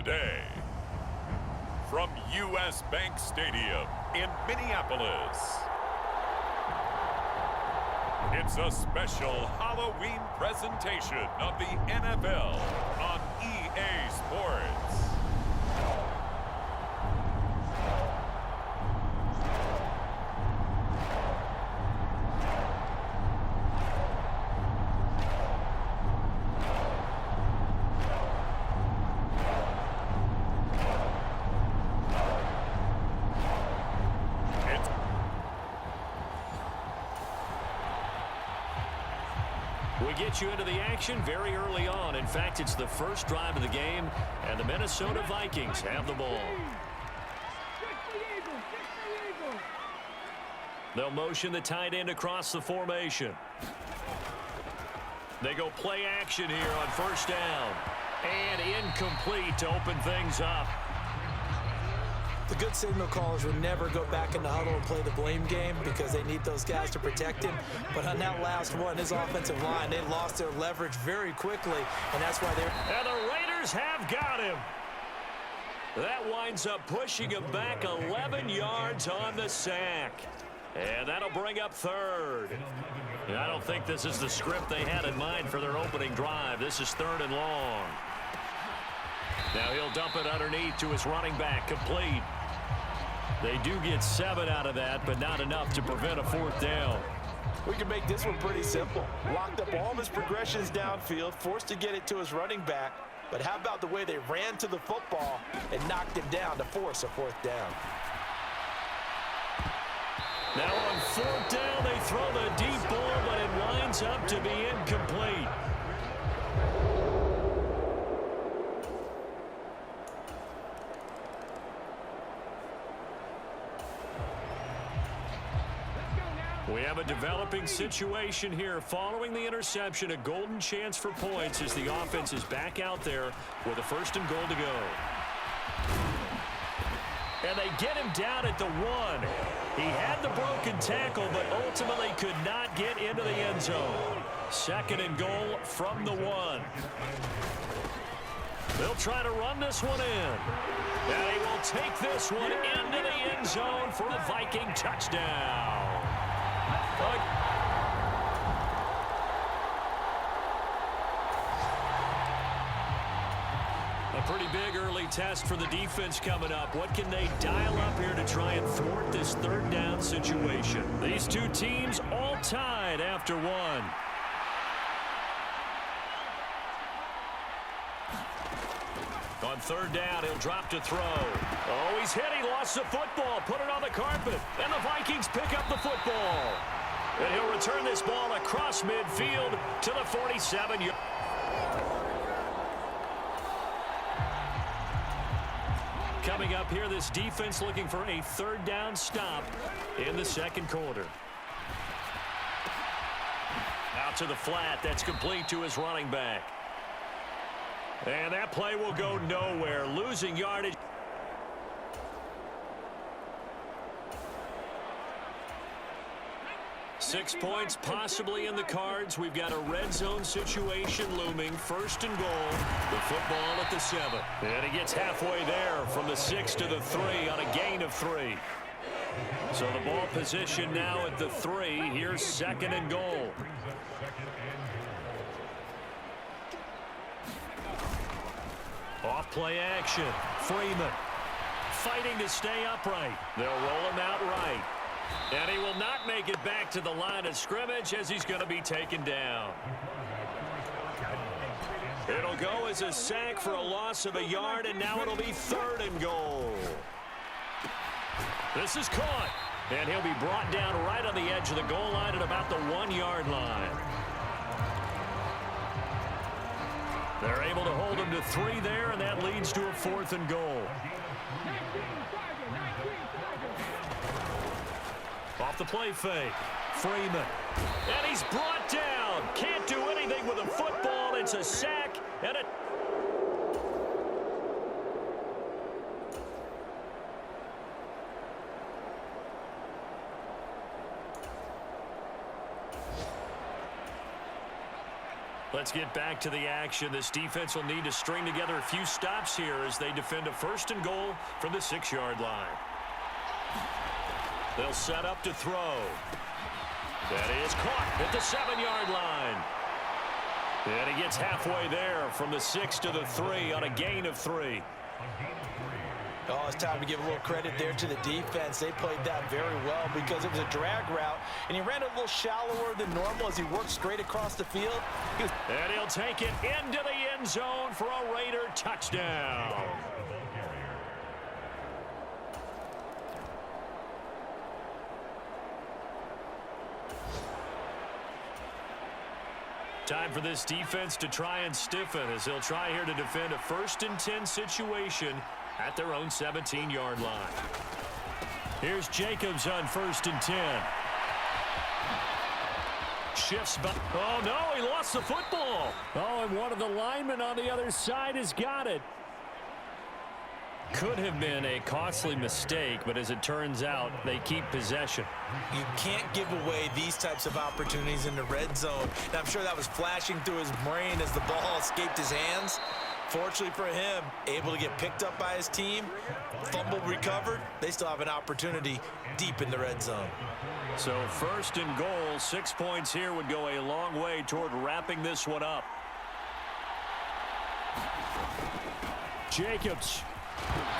today. From U.S. Bank Stadium in Minneapolis, it's a special Halloween presentation of the NFL on EA Sports. We get you into the action very early on. In fact, it's the first drive of the game, and the Minnesota Vikings have the ball. They'll motion the tight end across the formation. They go play action here on first down. And incomplete to open things up. The good signal callers would never go back in the huddle and play the blame game because they need those guys to protect him. But on that last one, his offensive line, they lost their leverage very quickly, and that's why they're... And the Raiders have got him. That winds up pushing him back 11 yards on the sack. And that'll bring up third. And I don't think this is the script they had in mind for their opening drive. This is third and long. Now he'll dump it underneath to his running back, complete. They do get 7 out of that, but not enough to prevent a fourth down. We can make this one pretty simple. Locked up all of his progressions downfield, forced to get it to his running back. But how about the way they ran to the football and knocked him down to force a fourth down? Now on fourth down, they throw the deep ball, but it winds up to be incomplete. We have a developing situation here. Following the interception, a golden chance for points as the offense is back out there with a first and goal to go. And they get him down at the 1. He had the broken tackle, but ultimately could not get into the end zone. Second and goal from the 1. They'll try to run this one in. And he will take this one into the end zone for a Viking touchdown. A pretty big early test for the defense coming up. What can they dial up here to try and thwart this third down situation? These two teams all tied after one. On third down, he'll drop to throw. Oh, he's hit. He lost the football. Put it on the carpet. And the Vikings pick up the football. And he'll return this ball across midfield to the 47-yard. Coming up here, this defense looking for a third down stop in the second quarter. Out to the flat. That's complete to his running back. And that play will go nowhere. Losing yardage. Six points possibly in the cards. We've got a red zone situation looming. First and goal. The football at the 7. And he gets halfway there from the 6 to the 3 on a gain of 3. So the ball position now at the 3. Here's second and goal. Off play action. Freeman fighting to stay upright. They'll roll him out right. And he will not make it back to the line of scrimmage as he's going to be taken down. It'll go as a sack for a loss of a yard, and now it'll be third and goal. This is caught, and he'll be brought down right on the edge of the goal line at about the 1-yard line. They're able to hold him to 3 there, and that leads to a fourth and goal. Off the play fake. Freeman. And he's brought down. Can't do anything with a football. It's a sack. And it... Let's get back to the action. This defense will need to string together a few stops here as they defend a 1st and goal from the 6-yard line. They'll set up to throw. That is caught at the 7-yard line. And he gets halfway there from the 6 to the 3 on a gain of 3. Oh, it's time to give a little credit there to the defense. They played that very well because it was a drag route, and he ran a little shallower than normal as he worked straight across the field. And he'll take it into the end zone for a Raider touchdown. Time for this defense to try and stiffen as they'll try here to defend a 1st and 10 situation at their own 17-yard line. Here's Jacobs on 1st and 10. Shifts back. Oh, no, he lost the football. Oh, and one of the linemen on the other side has got it. Could have been a costly mistake, but as it turns out, they keep possession. You can't give away these types of opportunities in the red zone. And I'm sure that was flashing through his brain as the ball escaped his hands. Fortunately for him, able to get picked up by his team, fumble recovered. They still have an opportunity deep in the red zone. So 1st and goal, 6 points here would go a long way toward wrapping this one up. Jacobs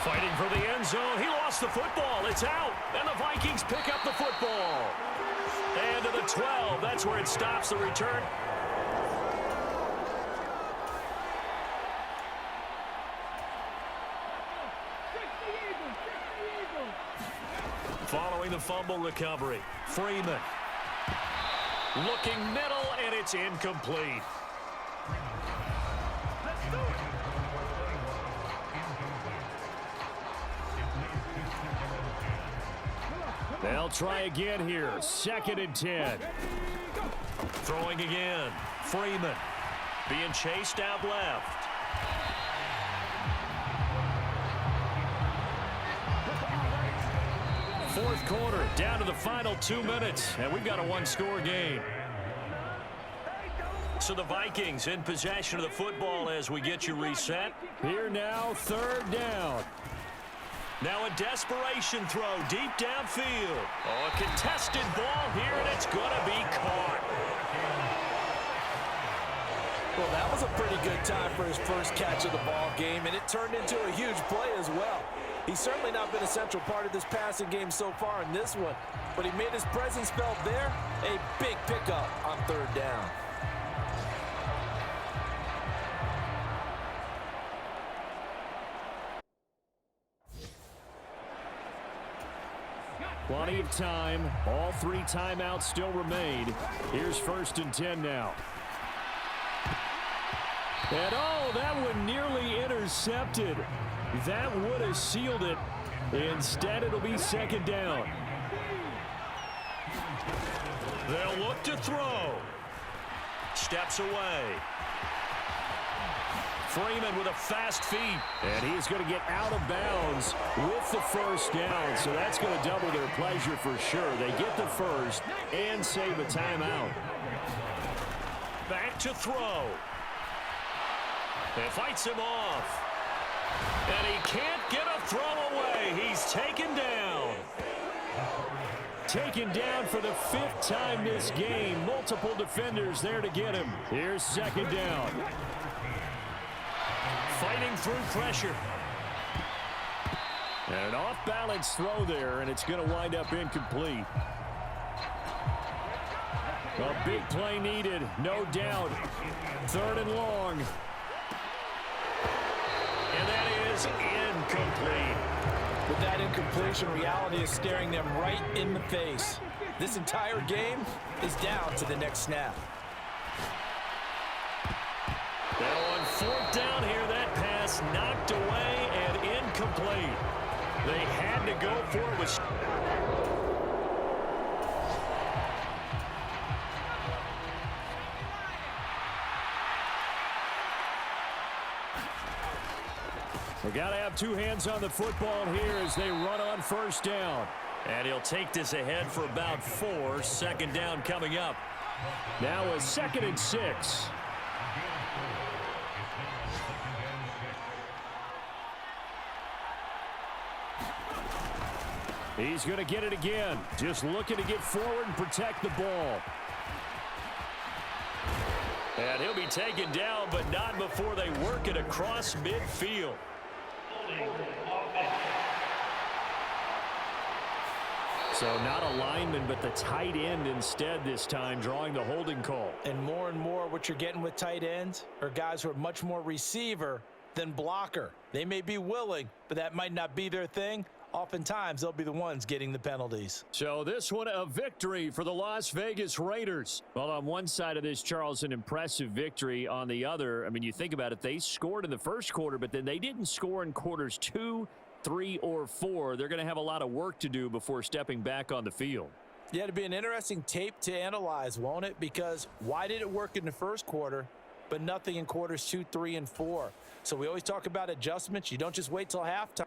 fighting for the end zone. He lost the football. It's out. And the Vikings pick up the football. And to the 12. That's where it stops the return. Following the fumble recovery, Freeman looking middle, and it's incomplete. They'll try again here. 2nd and 10. Throwing again. Freeman being chased out left. Fourth quarter, down to the final 2 minutes, and we've got a 1-score game. So the Vikings in possession of the football as we get you reset. Here now, 3rd down. Now a desperation throw deep downfield. Oh, a contested ball here, and it's going to be caught. Well, that was a pretty good time for his first catch of the ball game, and it turned into a huge play as well. He's certainly not been a central part of this passing game so far in this one, but he made his presence felt there. A big pickup on 3rd down. Plenty of time. All 3 timeouts still remain. Here's 1st and 10 now. And oh, that one nearly intercepted. That would have sealed it. Instead, it'll be 2nd down. They'll look to throw. Steps away. Freeman with a fast feet. And he's going to get out of bounds with the 1st down. So that's going to double their pleasure for sure. They get the 1st and save a timeout. Back to throw. And fights him off. And he can't get a throw away. He's taken down. Taken down for the 5th time this game. Multiple defenders there to get him. Here's 2nd down. Fighting through pressure. And an off-balance throw there, and it's going to wind up incomplete. A big play needed, no doubt. 3rd and long. And that is incomplete. With that incompletion, reality is staring them right in the face. This entire game is down to the next snap. Now on 4th down here, that pass knocked away and incomplete. They had to go for it with... We got to have 2 hands on the football here as they run on 1st down. And he'll take this ahead for about 4. 2nd down coming up. Now a 2nd and 6. He's going to get it again. Just looking to get forward and protect the ball. And he'll be taken down, but not before they work it across midfield. So not a lineman, but the tight end instead this time, drawing the holding call. And more what you're getting with tight ends are guys who are much more receiver than blocker. They may be willing, but that might not be their thing. Oftentimes, they'll be the ones getting the penalties. So this one, a victory for the Las Vegas Raiders. Well, on one side of this, Charles, an impressive victory. On the other, I mean, you think about it, they scored in the first quarter, but then they didn't score in quarters 2, 3, or 4. They're going to have a lot of work to do before stepping back on the field. Yeah, it'll be an interesting tape to analyze, won't it? Because why did it work in the first quarter, but nothing in quarters 2, 3, and 4? So we always talk about adjustments. You don't just wait till halftime.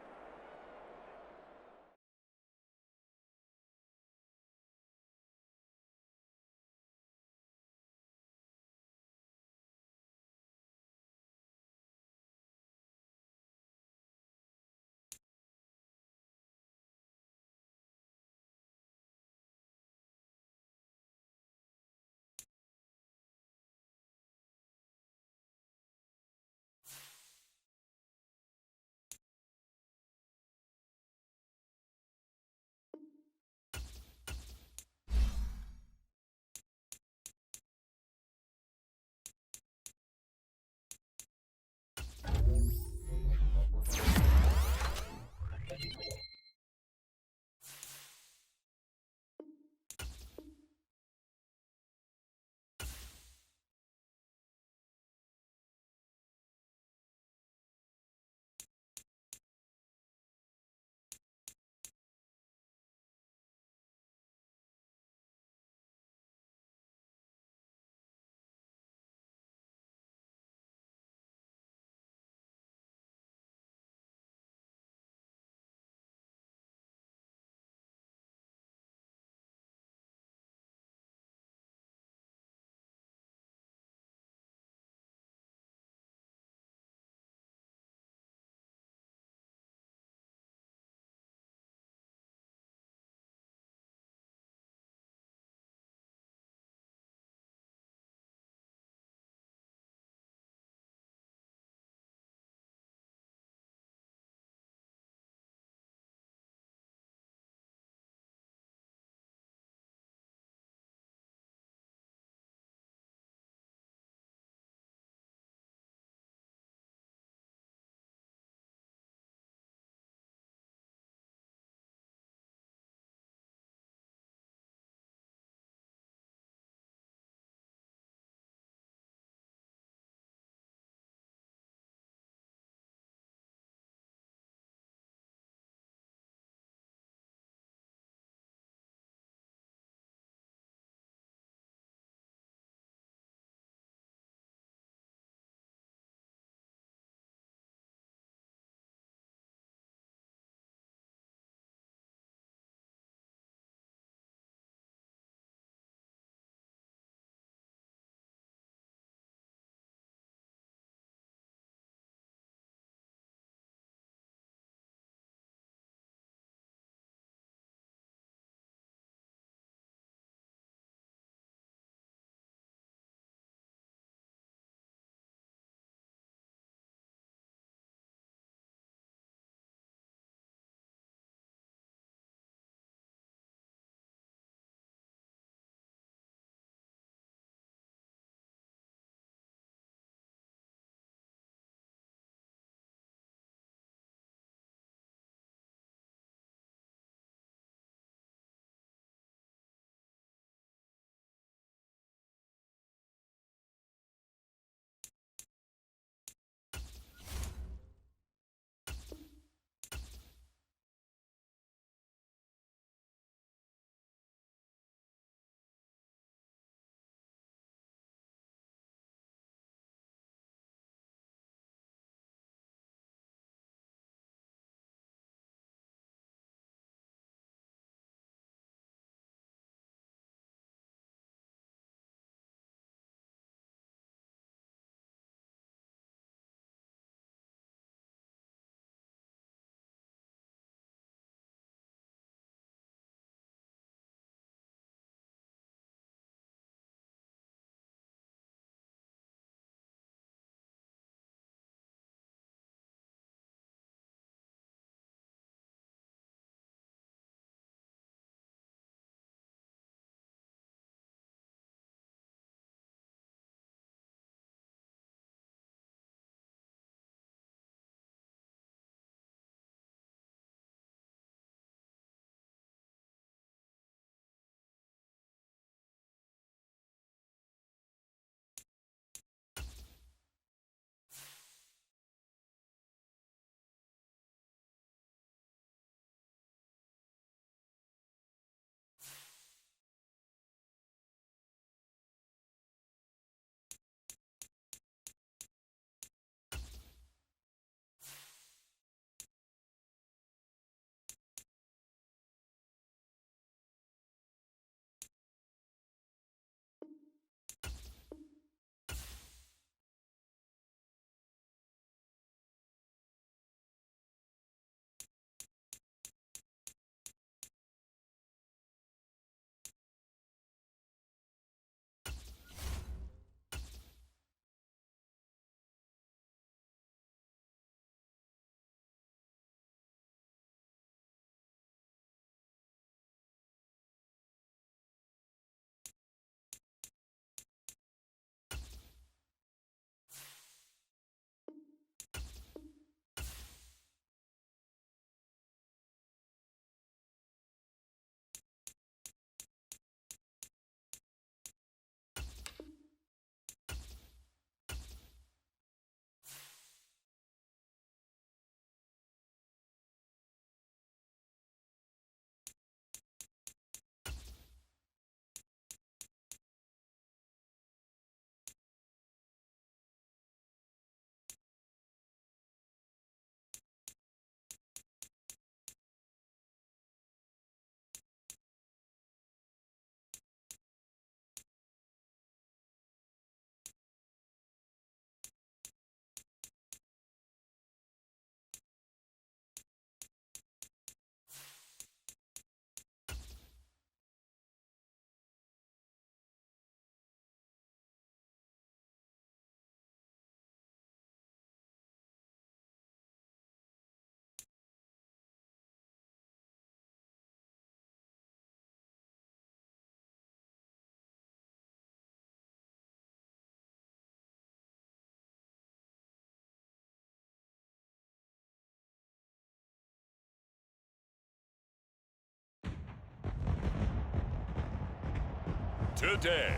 Today,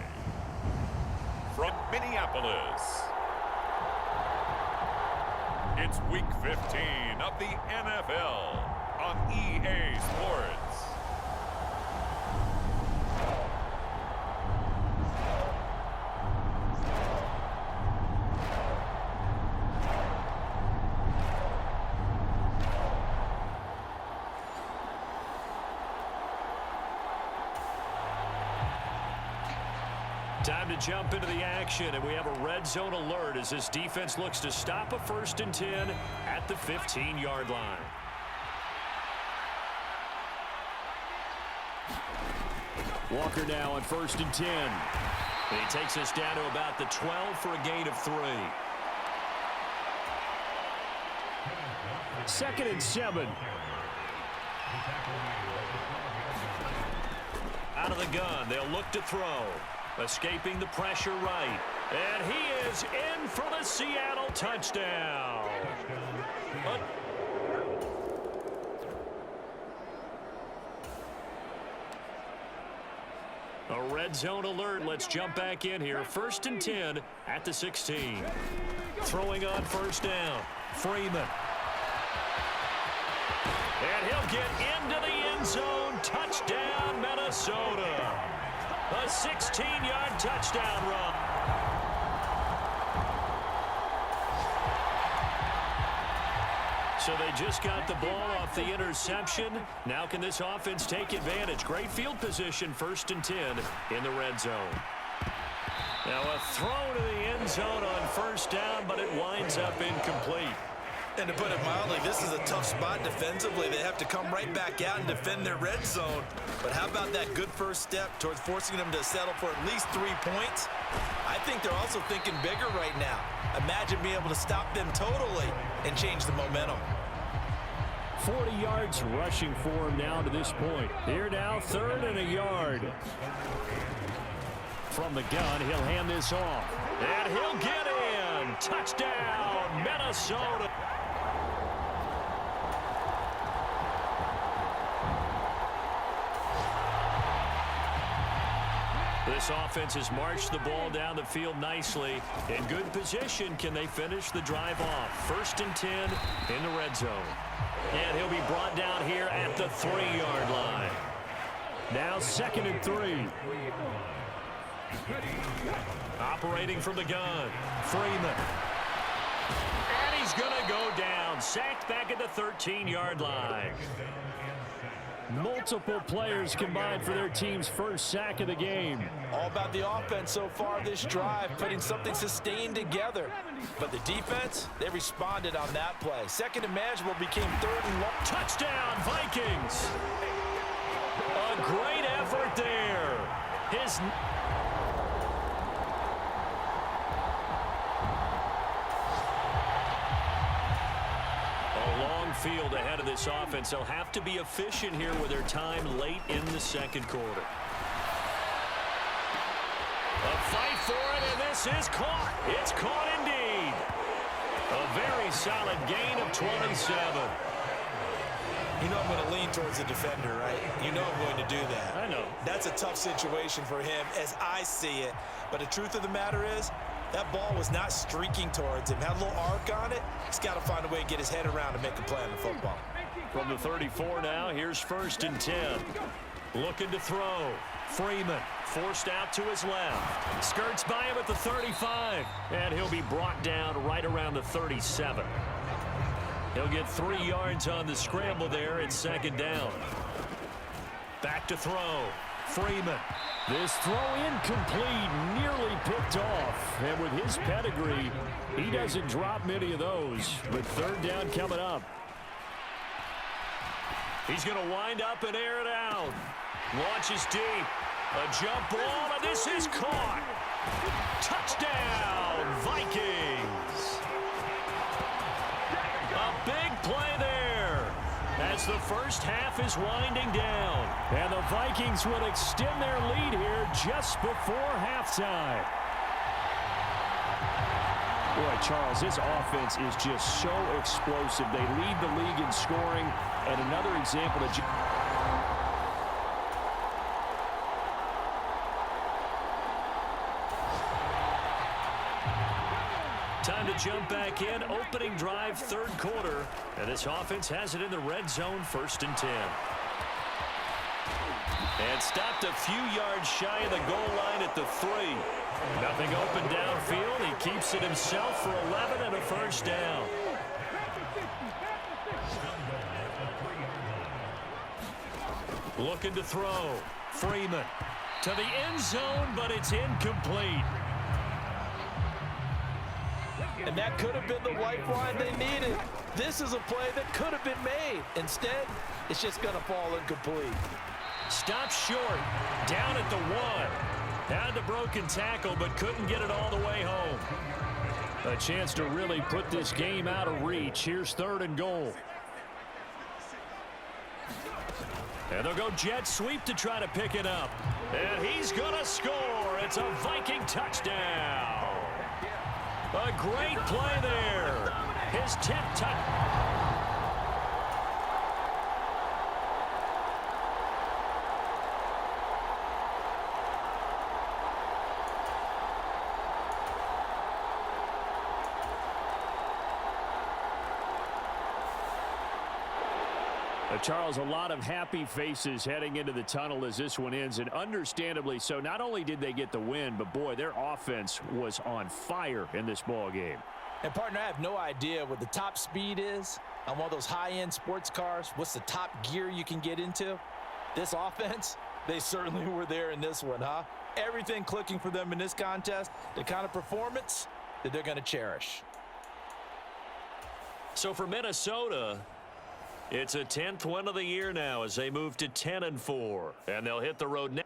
from Minneapolis, it's Week 15 of the NFL on EA Sports. Time to jump into the action, and we have a red zone alert as this defense looks to stop a 1st and 10 at the 15-yard line. Walker now on 1st and 10. And he takes us down to about the 12 for a gain of 3. 2nd and 7. Out of the gun, they'll look to throw. Escaping the pressure right. And he is in for the Seattle touchdown. A red zone alert. Let's jump back in here. 1st and 10 at the 16. Throwing on 1st down. Freeman. And he'll get into the end zone. Touchdown, Minnesota. A 16-yard touchdown run. So they just got the ball off the interception. Now can this offense take advantage? Great field position, 1st and 10 in the red zone. Now a throw to the end zone on 1st down, but it winds up incomplete. And to put it mildly, this is a tough spot defensively. They have to come right back out and defend their red zone. But how about that good first step towards forcing them to settle for at least 3 points? I think they're also thinking bigger right now. Imagine being able to stop them totally and change the momentum. 40 yards rushing for him now to this point. Here now, 3rd and a yard. From the gun, he'll hand this off. And he'll get in. Touchdown, Minnesota. This offense has marched the ball down the field nicely. In good position, can they finish the drive off? 1st and 10 in the red zone. And he'll be brought down here at the 3-yard line. Now 2nd and 3. Operating from the gun. Freeman. And he's going to go down. Sacked back at the 13-yard line. Multiple players combined for their team's first sack of the game. All about the offense so far this drive, putting something sustained together. But the defense, they responded on that play. 2nd and manageable became 3rd and long. Touchdown, Vikings! A great effort there. His... field ahead of this offense. They'll have to be efficient here with their time late in the 2nd quarter. A fight for it, and this is caught. It's caught indeed. A very solid gain of 27. You know I'm going to lean towards the defender, right? You know I'm going to do that. I know. That's a tough situation for him as I see it. But the truth of the matter is, that ball was not streaking towards him. Had a little arc on it. He's got to find a way to get his head around and make a play on the football. From the 34 now, here's 1st and 10. Looking to throw. Freeman forced out to his left. Skirts by him at the 35. And he'll be brought down right around the 37. He'll get 3 yards on the scramble there at 2nd down. Back to throw. Freeman. This throw incomplete, nearly picked off. And with his pedigree, he doesn't drop many of those. But 3rd down coming up. He's going to wind up and air it out. Launches deep. A jump ball, and this is caught. Touchdown, Vikings. A big play there. As the first half is winding down. And the Vikings will extend their lead here just before halftime. Boy, Charles, this offense is just so explosive. They lead the league in scoring. And another example of... jump back in. Opening drive, third quarter. And this offense has it in the red zone, 1st and 10. And stopped a few yards shy of the goal line at the 3. Nothing open downfield. He keeps it himself for 11 and a first down. Looking to throw. Freeman to the end zone, but it's incomplete. And that could have been the lifeline they needed. This is a play that could have been made. Instead, it's just going to fall incomplete. Stop short. Down at the 1. Had the broken tackle, but couldn't get it all the way home. A chance to really put this game out of reach. Here's 3rd and goal. And they'll go jet sweep to try to pick it up. And he's going to score. It's a Viking touchdown. A great play there. His 10th touchdown. Charles, a lot of happy faces heading into the tunnel as this one ends, and understandably so. Not only did they get the win, but, boy, their offense was on fire in this ball game. And, partner, I have no idea what the top speed is on one of those high-end sports cars. What's the top gear you can get into? This offense, they certainly were there in this one, huh? Everything clicking for them in this contest, the kind of performance that they're going to cherish. So for Minnesota, it's a 10th win of the year now as they move to 10-4, and they'll hit the road next.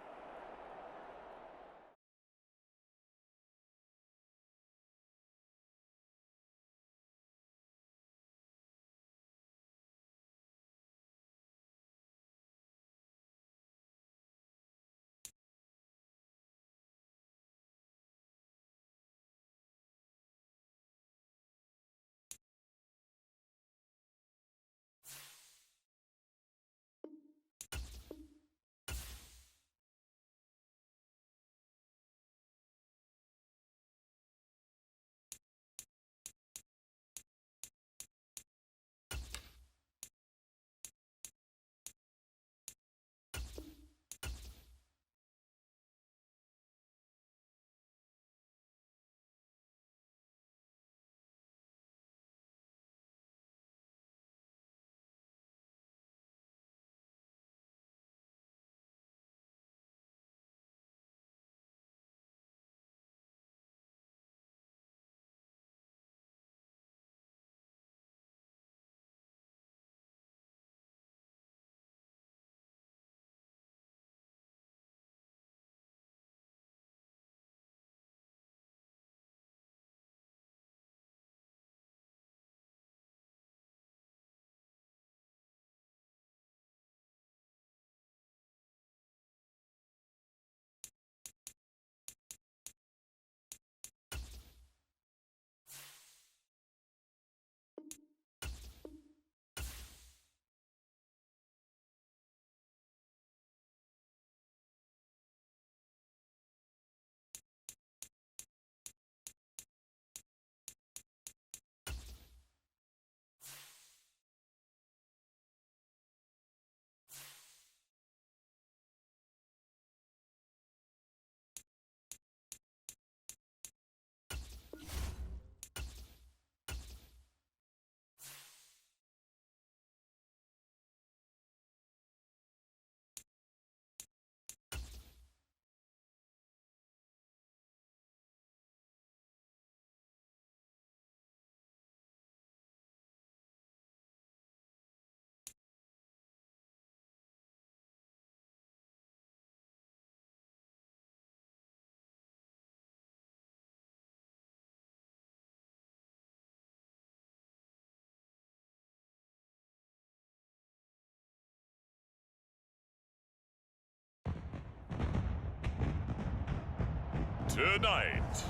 Tonight,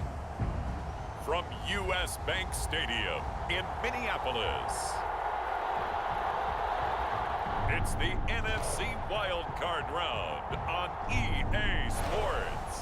from U.S. Bank Stadium in Minneapolis, it's the NFC Wild Card Round on EA Sports.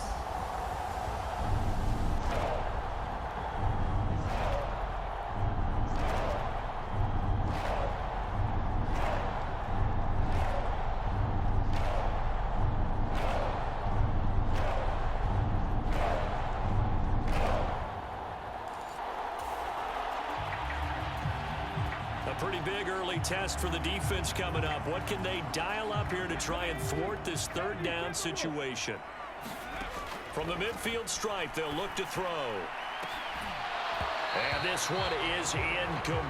A pretty big early test for the defense coming up. What can they dial up here to try and thwart this third down situation? From the midfield stripe, they'll look to throw. And this one is incomplete.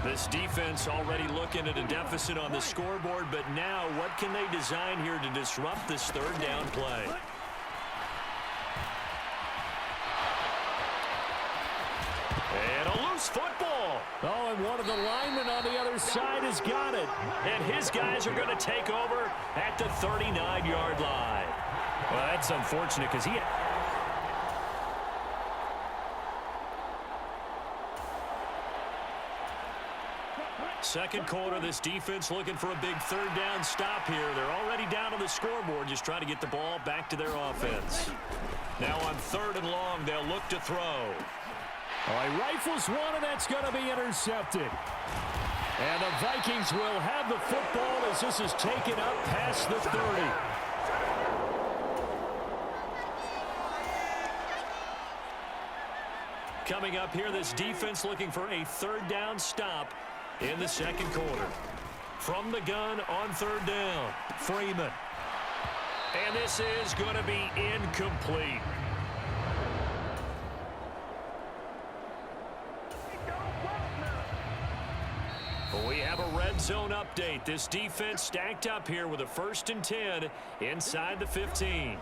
This defense already looking at a deficit on the scoreboard, but now what can they design here to disrupt this third down play? And a loose football. Oh, and one of the linemen on the other side has got it. And his guys are going to take over at the 39-yard line. Well, that's unfortunate because he had... Second quarter, this defense looking for a big third down stop here. They're already down on the scoreboard, just trying to get the ball back to their offense. Now on third and long, they'll look to throw. Oh, he rifles one, and that's going to be intercepted. And the Vikings will have the football as this is taken up past the 30. Coming up here, this defense looking for a third down stop in the second quarter. From the gun on third down, Freeman. And this is going to be incomplete. We have a red zone update. This defense stacked up here with a 1st and 10 inside the 15.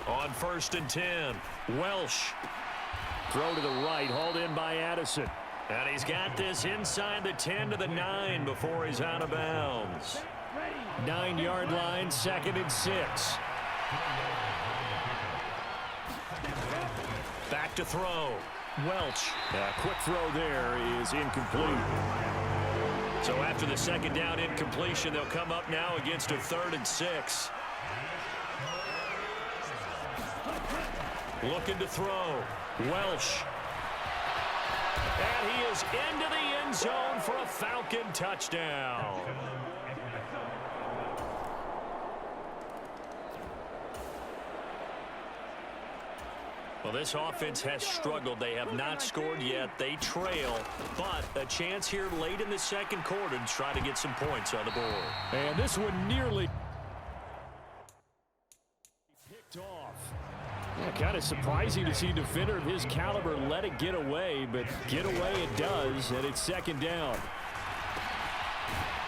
On 1st and 10, Welsh. Throw to the right, hauled in by Addison. And he's got this inside the 10 to the 9 before he's out of bounds. 9-yard line, 2nd and 6. Back to throw. Welch. Quick throw there is incomplete. So after the second down incompletion, they'll come up now against a 3rd and 6. Looking to throw. Welsh. And he is into the end zone for a Falcon touchdown. Well, this offense has struggled. They have not scored yet. They trail, but a chance here late in the second quarter to try to get some points on the board. And this one nearly picked off. Yeah, kind of surprising to see a defender of his caliber let it get away, but get away it does, and it's 2nd down.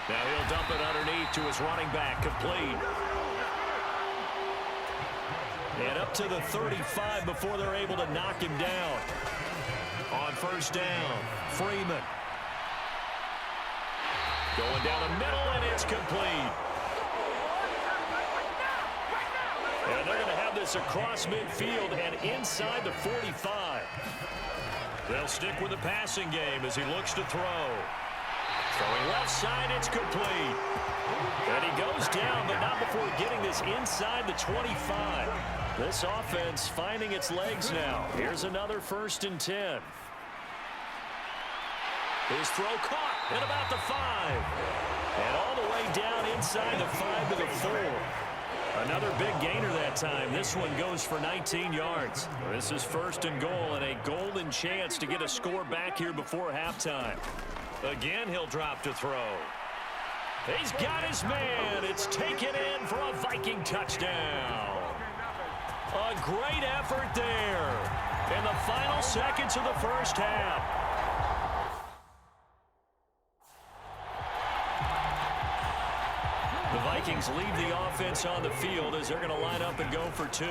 Now he'll dump it underneath to his running back, complete. And up to the 35 before they're able to knock him down. On 1st down, Freeman. Going down the middle, and it's complete. And they're going to have this across midfield and inside the 45. They'll stick with the passing game as he looks to throw. Throwing left side, it's complete. And he goes down, but not before getting this inside the 25. This offense finding its legs now. Here's another 1st and 10. His throw caught at about the 5. And all the way down inside the 5 to the 4. Another big gainer that time. This one goes for 19 yards. This is 1st and goal and a golden chance to get a score back here before halftime. Again, he'll drop to throw. He's got his man. It's taken in for a Viking touchdown. A great effort there in the final seconds of the first half. The Vikings leave the offense on the field as they're going to line up and go for 2.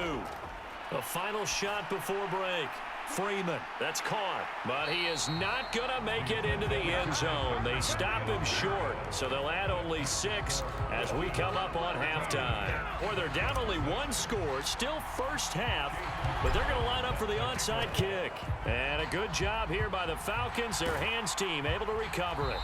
The final shot before break. Freeman, that's caught, but he is not going to make it into the end zone. They stop him short, so they'll add only 6 as we come up on halftime. Or they're down only 1 score, still first half, but they're going to line up for the onside kick. And a good job here by the Falcons, their hands team able to recover it.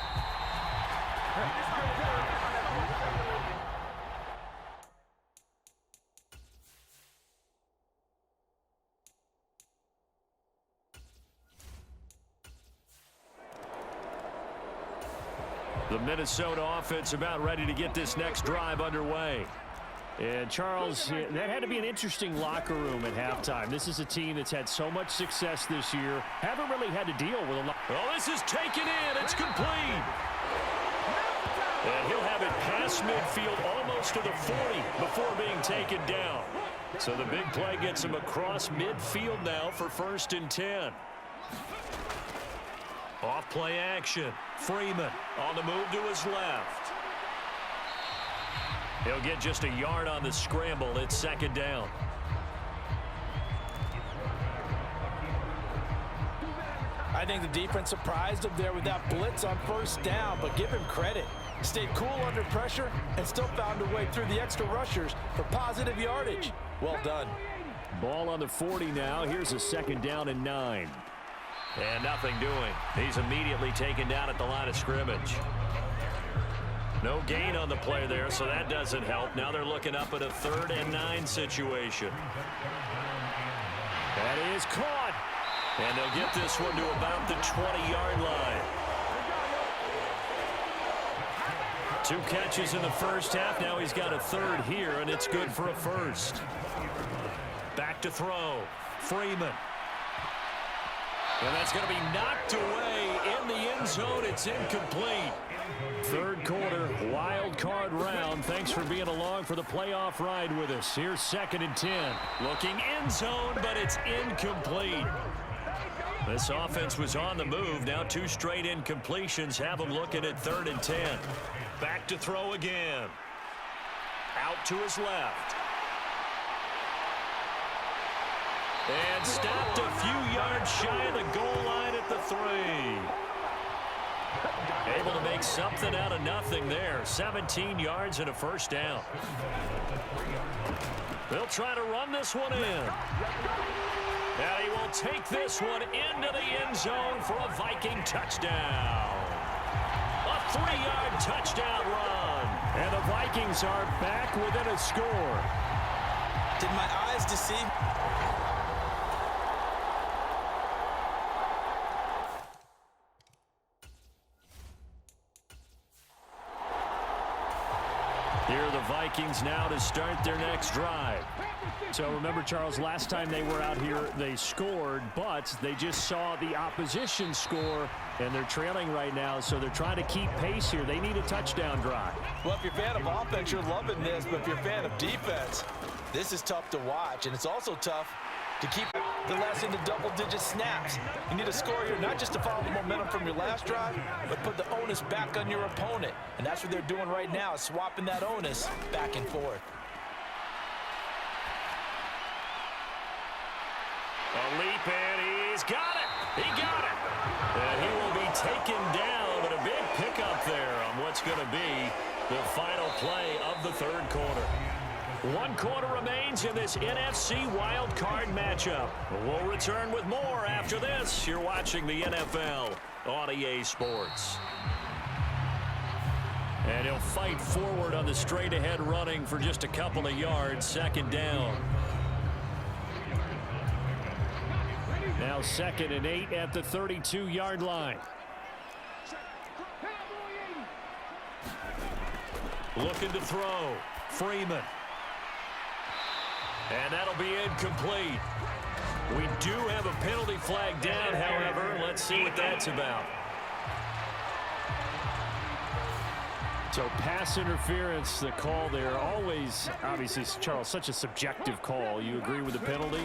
The Minnesota offense about ready to get this next drive underway. And, Charles, that had to be an interesting locker room at halftime. This is a team that's had so much success this year. Haven't really had to deal with a lot. Oh, this is taken in. It's complete. And he'll have it past midfield almost to the 40 before being taken down. So the big play gets him across midfield now for 1st and 10. Off play action. Freeman on the move to his left. He'll get just a yard on the scramble. It's 2nd down. I think the defense surprised him there with that blitz on 1st down, but give him credit. Stayed cool under pressure and still found a way through the extra rushers for positive yardage. Well done. Ball on the 40 now. Here's a 2nd down and 9. And nothing doing. He's immediately taken down at the line of scrimmage. No gain on the play there, so that doesn't help. Now they're looking up at a 3rd and 9 situation. That is caught. And they'll get this one to about the 20-yard line. 2 catches in the first half. Now he's got a 3rd here, and it's good for a 1st. Back to throw. Freeman. And that's going to be knocked away in the end zone. It's incomplete. 3rd quarter, wild card round. Thanks for being along for the playoff ride with us. Here's 2nd and 10. Looking end zone, but it's incomplete. This offense was on the move. Now 2 straight incompletions have them looking at 3rd and 10. Back to throw again. Out to his left. And stopped a few yards shy of the goal line at the 3. Able to make something out of nothing there. 17 yards and a 1st down. They'll try to run this one in. And he will take this one into the end zone for a Viking touchdown. A 3-yard touchdown run. And the Vikings are back within a score. Did my eyes deceive? Here are the Vikings now to start their next drive. So remember, Charles, last time they were out here, they scored, but they just saw the opposition score, and they're trailing right now, so they're trying to keep pace here. They need a touchdown drive. Well, if you're a fan of offense, you're loving this, but if you're a fan of defense, this is tough to watch, and it's also tough to keep the last into double-digit snaps. You need a score here, not just to follow the momentum from your last drive, but put the onus back on your opponent. And that's what they're doing right now, is swapping that onus back and forth. A leap, and he's got it. He got it. And he will be taken down, but a big pickup there on what's going to be the final play of the 3rd quarter. 1 quarter remains in this NFC wild card matchup. We'll return with more after this. You're watching the NFL on EA Sports. And he'll fight forward on the straight-ahead running for just a couple of yards. 2nd down. Now 2nd and 8 at the 32-yard line. Looking to throw. Freeman. And that'll be incomplete. We do have a penalty flag down, however. Let's see what that's about. So pass interference, the call there. Always, obviously, Charles, such a subjective call. You agree with the penalty?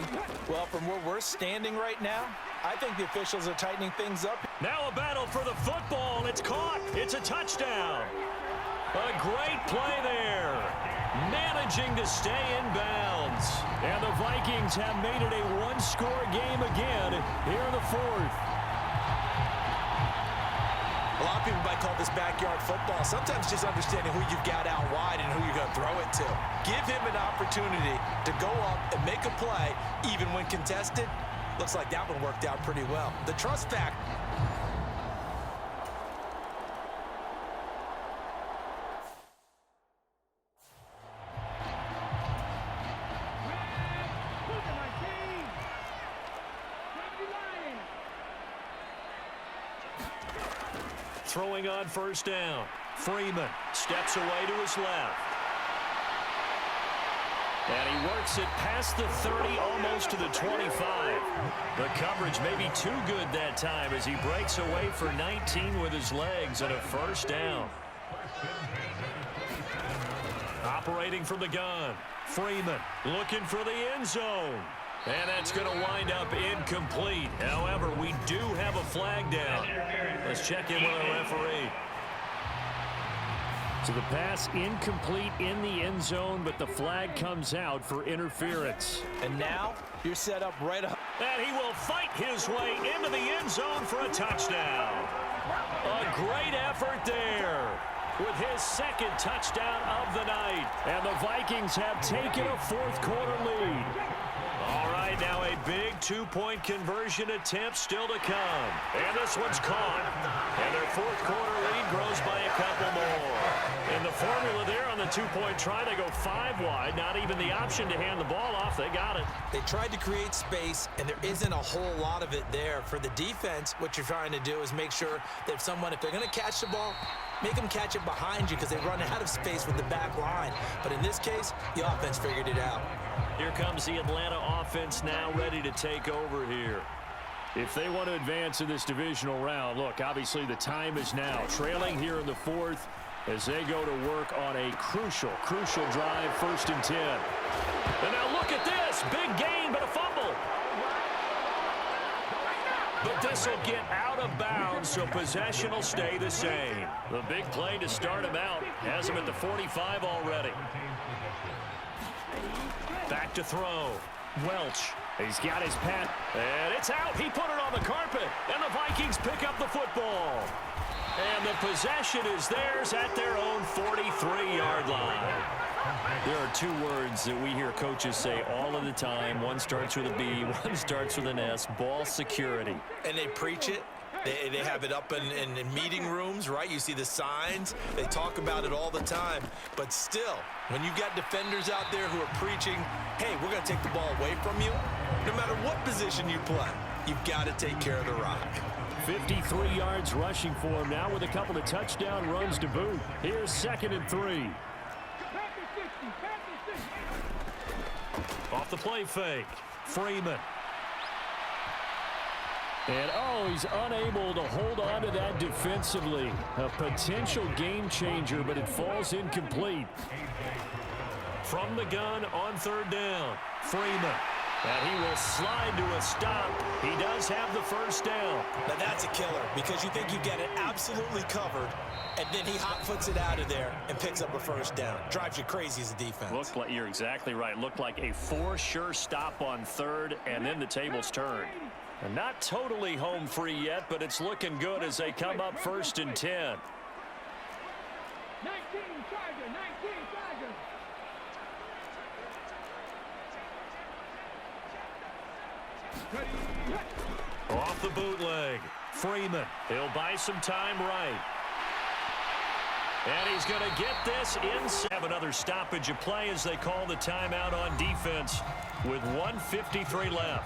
Well, from where we're standing right now, I think the officials are tightening things up. Now a battle for the football. It's caught. It's a touchdown. A great play there. Managing to stay in bounds. And the Vikings have made it a 1-score game again here in the 4th. A lot of people might call this backyard football. Sometimes just understanding who you've got out wide and who you're going to throw it to. Give him an opportunity to go up and make a play, even when contested. Looks like that one worked out pretty well. The trust factor. throwing on first down. Freeman steps away to his left. And he works it past the 30, almost to the 25. The coverage may be too good that time as he breaks away for 19 with his legs and a first down. Operating from the gun. Freeman looking for the end zone. And that's going to wind up incomplete. However, we do have a flag down. Let's check in with our referee. So the pass incomplete in the end zone, but the flag comes out for interference. And now you're set up right up. And he will fight his way into the end zone for a touchdown. A great effort there with his second touchdown of the night. And the Vikings have taken a fourth-quarter lead. All right, now a big two-point conversion attempt still to come. And this one's caught. And their fourth-quarter lead grows by a couple more. And the formula there on the two-point try, they go 5 wide. Not even the option to hand the ball off. They got it. They tried to create space, and there isn't a whole lot of it there. For the defense, what you're trying to do is make sure that if they're going to catch the ball, make them catch it behind you because they run out of space with the back line. But in this case, the offense figured it out. Here comes the Atlanta offense now ready to take over here. If they want to advance in this divisional round, look, obviously the time is now. Trailing here in the fourth as they go to work on a crucial drive, 1st and 10. And now look at this. Big gain, but a fumble. But this will get out of bounds, so possession will stay the same. The big play to start him out has him at the 45 already. Back to throw. Welch. He's got his pass. And it's out. He put it on the carpet. And the Vikings pick up the football. And the possession is theirs at their own 43-yard line. There are 2 words that we hear coaches say all of the time. One starts with a B, one starts with an S. Ball security. And they preach it. They have it up in meeting rooms, right? You see the signs. They talk about it all the time. But still, when you've got defenders out there who are preaching, hey, we're going to take the ball away from you, no matter what position you play, you've got to take care of the rock. 53 yards rushing for him now with a couple of touchdown runs to boot. Here's 2nd and 3. Off the play fake. Freeman. And, he's unable to hold on to that defensively. A potential game changer, but it falls incomplete. From the gun on 3rd down. Freeman. And he will slide to a stop. He does have the first down. Now that's a killer because you think you get it absolutely covered, and then he hot-foots it out of there and picks up a first down. Drives you crazy as a defense. Looked like, you're exactly right. Looked like a for-sure stop on 3rd, and then the tables turned. And not totally home free yet, but it's looking good as they come up 1st and 10. 19 Chargers, 19 Chargers. Off the bootleg. Freeman. He'll buy some time right. And he's going to get this inside. Have another stoppage of play as they call the timeout on defense with 1:53 left.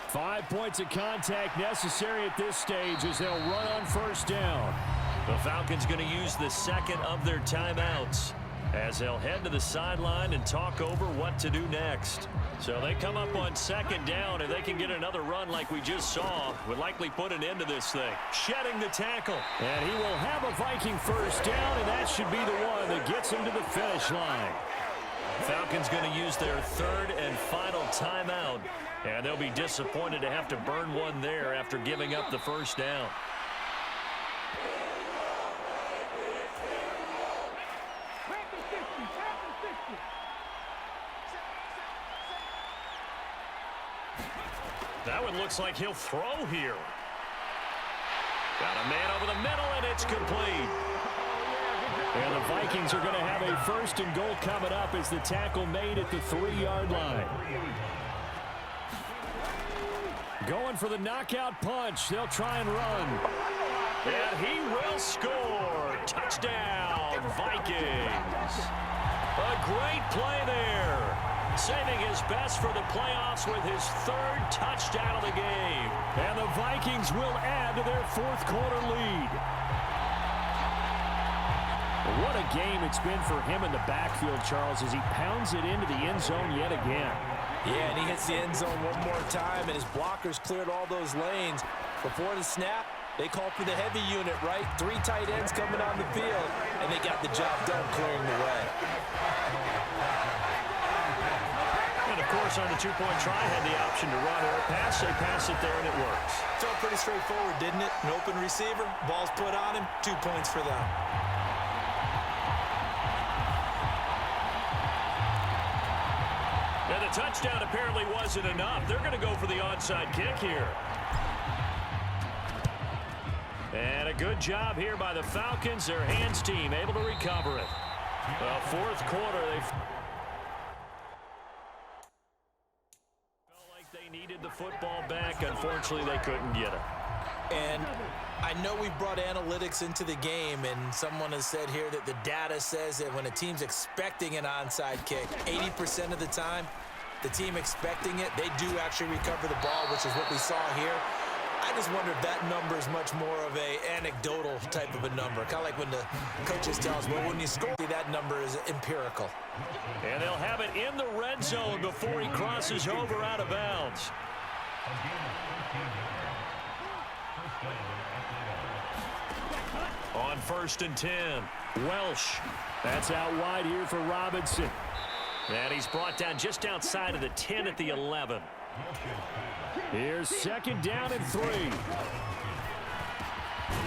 5 points of contact necessary at this stage as they'll run on 1st down. The Falcons going to use the second of their timeouts as they'll head to the sideline and talk over what to do next. So they come up on 2nd down, and they can get another run like we just saw. Would likely put an end to this thing. Shedding the tackle. And he will have a Viking first down, and that should be the one that gets him to the finish line. Falcons going to use their 3rd and final timeout, and they'll be disappointed to have to burn one there after giving up the first down. That one looks like he'll throw here. Got a man over the middle, and it's complete. And the Vikings are going to have a 1st and goal coming up as the tackle made at the 3-yard line. Going for the knockout punch. They'll try and run. And he will score. Touchdown, Vikings. A great play there. saving his best for the playoffs with his 3rd touchdown of the game. And the Vikings will add to their 4th quarter lead. What a game it's been for him in the backfield, Charles, as he pounds it into the end zone yet again. Yeah, and he hits the end zone one more time, and his blockers cleared all those lanes. Before the snap, they called for the heavy unit, right? 3 tight ends coming on the field, and they got the job done clearing the way. And, of course, on the 2-point try, had the option to run or pass. They pass it there, and it works. Felt pretty straightforward, didn't it? An open receiver, ball's put on him, 2 points for them. And the touchdown apparently wasn't enough. They're going to go for the onside kick here. And a good job here by the Falcons. Their hands team able to recover it. Well, 4th quarter, they felt like they needed the football back. Unfortunately, they couldn't get it. And I know we brought analytics into the game, and someone has said here that the data says that when a team's expecting an onside kick, 80% of the time, the team expecting it, they do actually recover the ball, which is what we saw here. I just wonder if that number is much more of a anecdotal type of a number. Kind of like when the coaches tell us, well, when you score, that number is empirical. And they'll have it in the red zone before he crosses over out of bounds. On 1st and 10, Welsh. That's out wide here for Robinson. And he's brought down just outside of the 10 at the 11. Here's 2nd down and 3.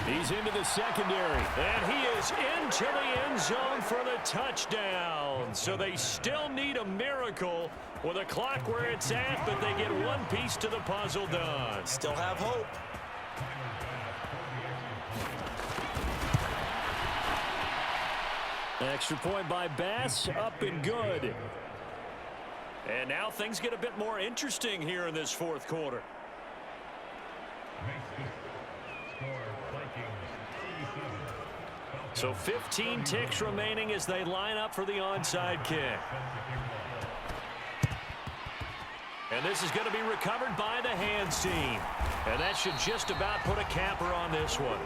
He's into the secondary. And he is into the end zone for the touchdown. So they still need a miracle with a clock where it's at, but they get one piece to the puzzle done. Still have hope. Extra point by Bass, up and good. And now things get a bit more interesting here in this 4th quarter. So 15 ticks remaining as they line up for the onside kick. And this is going to be recovered by the hands team. And that should just about put a capper on this one.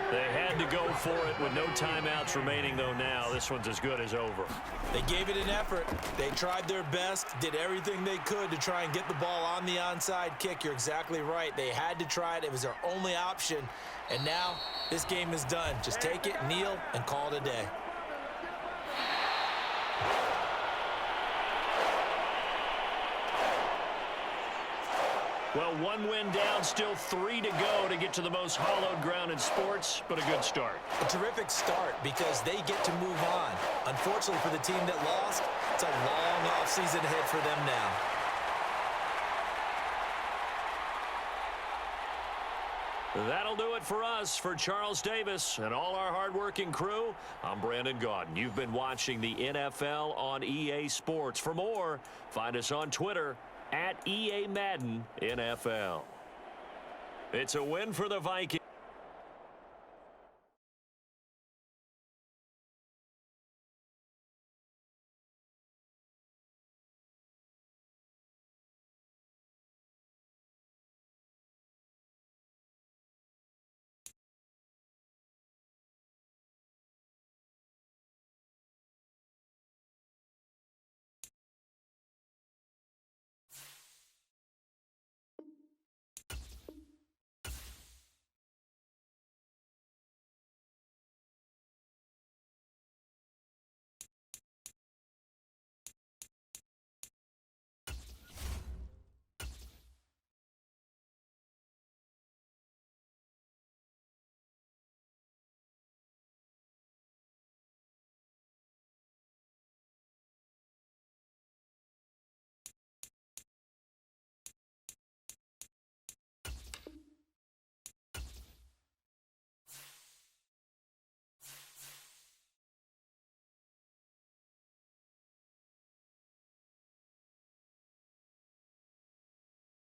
They had to go for it with no timeouts remaining, though now this one's as good as over. They gave it an effort. They tried their best, did everything they could to try and get the ball on the onside kick. You're exactly right. They had to try it. It was their only option. And now this game is done. Just take it, kneel, and call it a day. Well, 1 win down, still 3 to go to get to the most hallowed ground in sports, but a good start. A terrific start because they get to move on. Unfortunately for the team that lost, it's a long offseason ahead for them now. That'll do it for us. For Charles Davis and all our hardworking crew, I'm Brandon Gaudin. You've been watching the NFL on EA Sports. For more, find us on Twitter @EA Madden NFL. It's a win for the Vikings.